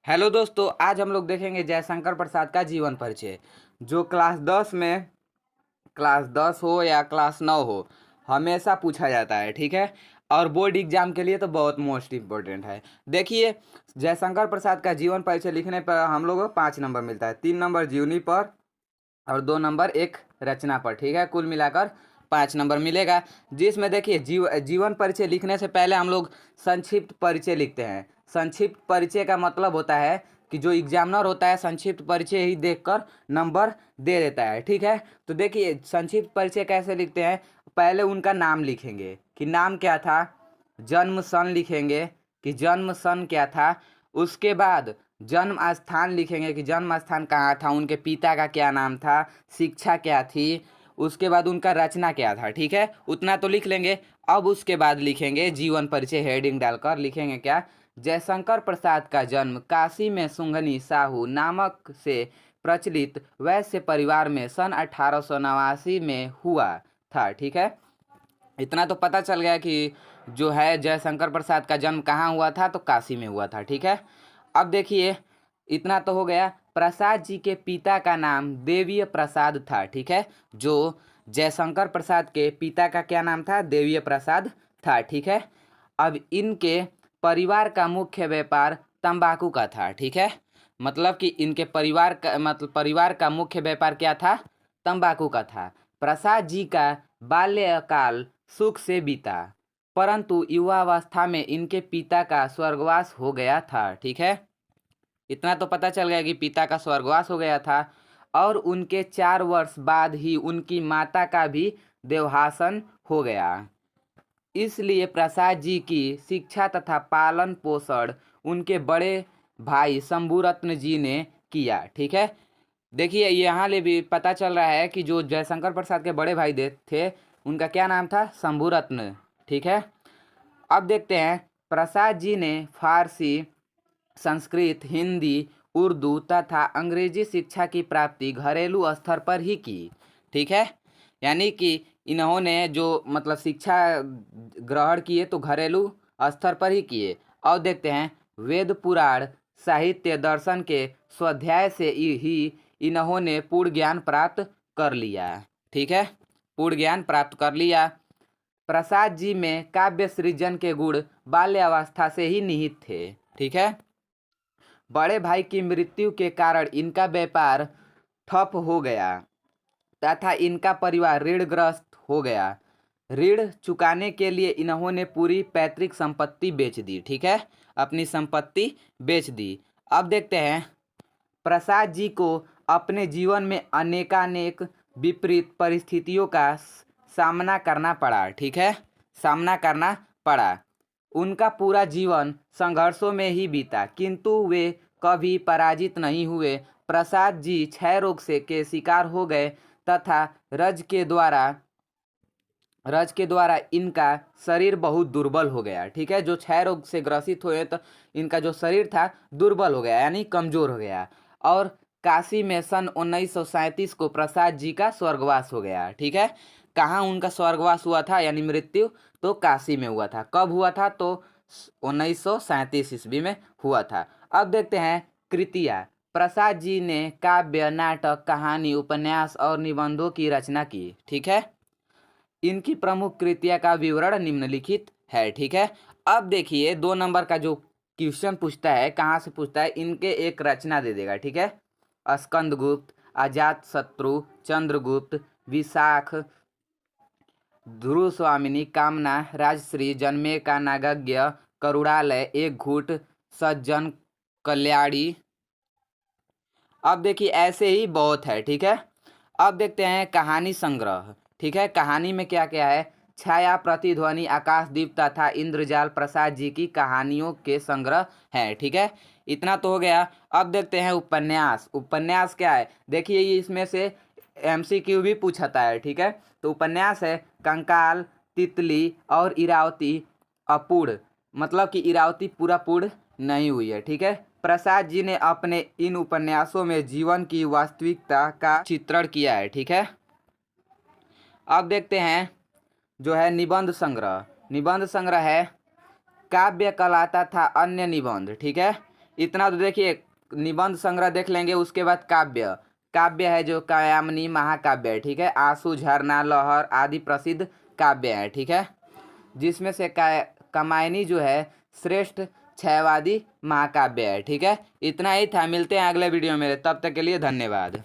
Hello दोस्तों, आज हम लोग देखेंगे जयशंकर प्रसाद का जीवन परिचय जो क्लास 10 हो या क्लास 9 हो, हमेशा पूछा जाता है। ठीक है, और बोर्ड एग्जाम के लिए तो बहुत मोस्ट इम्पोर्टेंट है। देखिए, जयशंकर प्रसाद का जीवन परिचय लिखने पर हम लोग को 5 नंबर मिलता है। 3 नंबर जीवनी पर और 2 नंबर एक रचना पर। ठीक है, कुल मिलाकर 5 नंबर मिलेगा। जिसमें देखिए जीवन परिचय लिखने से पहले हम लोग संक्षिप्त परिचय लिखते हैं। संक्षिप्त परिचय का मतलब होता है कि जो एग्जामिनर होता है संक्षिप्त परिचय ही देखकर नंबर दे देता है। ठीक है, तो देखिए संक्षिप्त परिचय कैसे लिखते हैं। पहले उनका नाम लिखेंगे कि नाम क्या था, जन्म सन लिखेंगे कि जन्म सन क्या था। उसके बाद जन्म स्थान लिखेंगे कि जन्म स्थान कहाँ था, उनके पिता का क्या नाम था, शिक्षा क्या थी। उसके बाद उनका रचना क्या था। ठीक है, उतना तो लिख लेंगे। अब उसके बाद लिखेंगे जीवन परिचय, हेडिंग डालकर लिखेंगे क्या, जयशंकर प्रसाद का जन्म काशी में सुंघनी साहू नामक से प्रचलित वैश्य परिवार में सन 1889 में हुआ था। ठीक है, इतना तो पता चल गया कि जो है जयशंकर प्रसाद का जन्म कहाँ हुआ था, तो काशी में हुआ था। ठीक है, अब देखिए इतना तो हो गया। प्रसाद जी के पिता का नाम देवीय प्रसाद था। ठीक है, जो जयशंकर प्रसाद के पिता का क्या नाम था, देवीय प्रसाद था। ठीक है, अब इनके परिवार का मुख्य व्यापार तंबाकू का था। ठीक है, मतलब कि इनके परिवार का मुख्य व्यापार क्या था, तंबाकू का था। प्रसाद जी का बाल्यकाल सुख से बीता, परंतु युवावस्था में इनके पिता का स्वर्गवास हो गया था। ठीक है, इतना तो पता चल गया कि पिता का स्वर्गवास हो गया था। और उनके 4 वर्ष बाद ही उनकी माता का भी देहावसान हो गया। इसलिए प्रसाद जी की शिक्षा तथा पालन पोषण उनके बड़े भाई शंभुरत्न जी ने किया। ठीक है, देखिए यहाँ ले भी पता चल रहा है कि जो जयशंकर प्रसाद के बड़े भाई थे उनका क्या नाम था, शंभुरत्न। ठीक है, अब देखते हैं प्रसाद जी ने फारसी, संस्कृत, हिंदी, उर्दू तथा अंग्रेजी शिक्षा की प्राप्ति घरेलू स्तर पर ही की। ठीक है, यानी कि इन्होंने जो शिक्षा ग्रहण किए तो घरेलू स्तर पर ही किए। और देखते हैं वेद पुराण साहित्य दर्शन के स्वाध्याय से ही इन्होंने पूर्ण ज्ञान प्राप्त कर लिया। ठीक है, पूर्ण ज्ञान प्राप्त कर लिया। प्रसाद जी में काव्य सृजन के गुण बाल्यावस्था से ही निहित थे। ठीक है, बड़े भाई की मृत्यु के कारण इनका व्यापार ठप हो गया तथा इनका परिवार ऋणग्रस्त हो गया। ऋण चुकाने के लिए इन्होंने पूरी पैतृक संपत्ति बेच दी। ठीक है, अपनी संपत्ति बेच दी। अब देखते हैं प्रसाद जी को अपने जीवन में अनेकानेक विपरीत परिस्थितियों का सामना करना पड़ा। ठीक है, सामना करना पड़ा। उनका पूरा जीवन संघर्षों में ही बीता, किंतु वे कभी पराजित नहीं हुए। प्रसाद जी क्षय रोग से के शिकार हो गए तथा रज के द्वारा इनका शरीर बहुत दुर्बल हो गया। ठीक है, जो क्षय रोग से ग्रसित हुए तो इनका जो शरीर था दुर्बल हो गया, यानी कमजोर हो गया। और काशी में सन 1937 को प्रसाद जी का स्वर्गवास हो गया। ठीक है, कहाँ उनका स्वर्गवास हुआ था यानी मृत्यु, तो काशी में हुआ था। कब हुआ था, तो 1937 ईस्वी में हुआ था। अब देखते हैं कृतियाँ। प्रसाद जी ने काव्य, नाटक, कहानी, उपन्यास और निबंधों की रचना की। ठीक है, इनकी प्रमुख कृतियाँ का विवरण निम्नलिखित है। ठीक है, अब देखिए 2 नंबर का जो क्वेश्चन पूछता है, कहाँ से पूछता है, इनके एक रचना दे देगा। ठीक है, स्कंदगुप्त, अजात शत्रु, चंद्रगुप्त, विशाख, ध्रुव स्वामिनी, कामना, राजश्री, जन्मे का नागज्ञ, करुणालय, एक घूट, सज्जन, कल्याणी। अब देखिए ऐसे ही बहुत है। ठीक है, अब देखते हैं कहानी संग्रह। ठीक है, कहानी में क्या क्या है, छाया, प्रतिध्वनि, आकाशदीप तथा इंद्रजाल प्रसाद जी की कहानियों के संग्रह हैं। ठीक है, इतना तो हो गया। अब देखते हैं उपन्यास। उपन्यास क्या है, देखिए ये इसमें से एमसीक्यू भी पूछता है। ठीक है, तो उपन्यास है कंकाल, तितली और इरावती अपूर्ण, मतलब कि इरावती पूरा पूर्ण नहीं हुई है। ठीक है, प्रसाद जी ने अपने इन उपन्यासों में जीवन की वास्तविकता का चित्रण किया है। ठीक है, अब देखते हैं जो है निबंध संग्रह। निबंध संग्रह है काव्य कला तथा अन्य निबंध। ठीक है, इतना तो देखिए। निबंध संग्रह देख लेंगे, उसके बाद काव्य। काव्य है जो कायामनी महाकाव्य है, ठीक है। आंसू, झरना, लहर आदि प्रसिद्ध काव्य है, ठीक है। जिसमें से कामायनी जो है श्रेष्ठ छयवादी महाकाव्य है, ठीक है। इतना ही था, मिलते हैं अगले वीडियो में, तब तक के लिए धन्यवाद।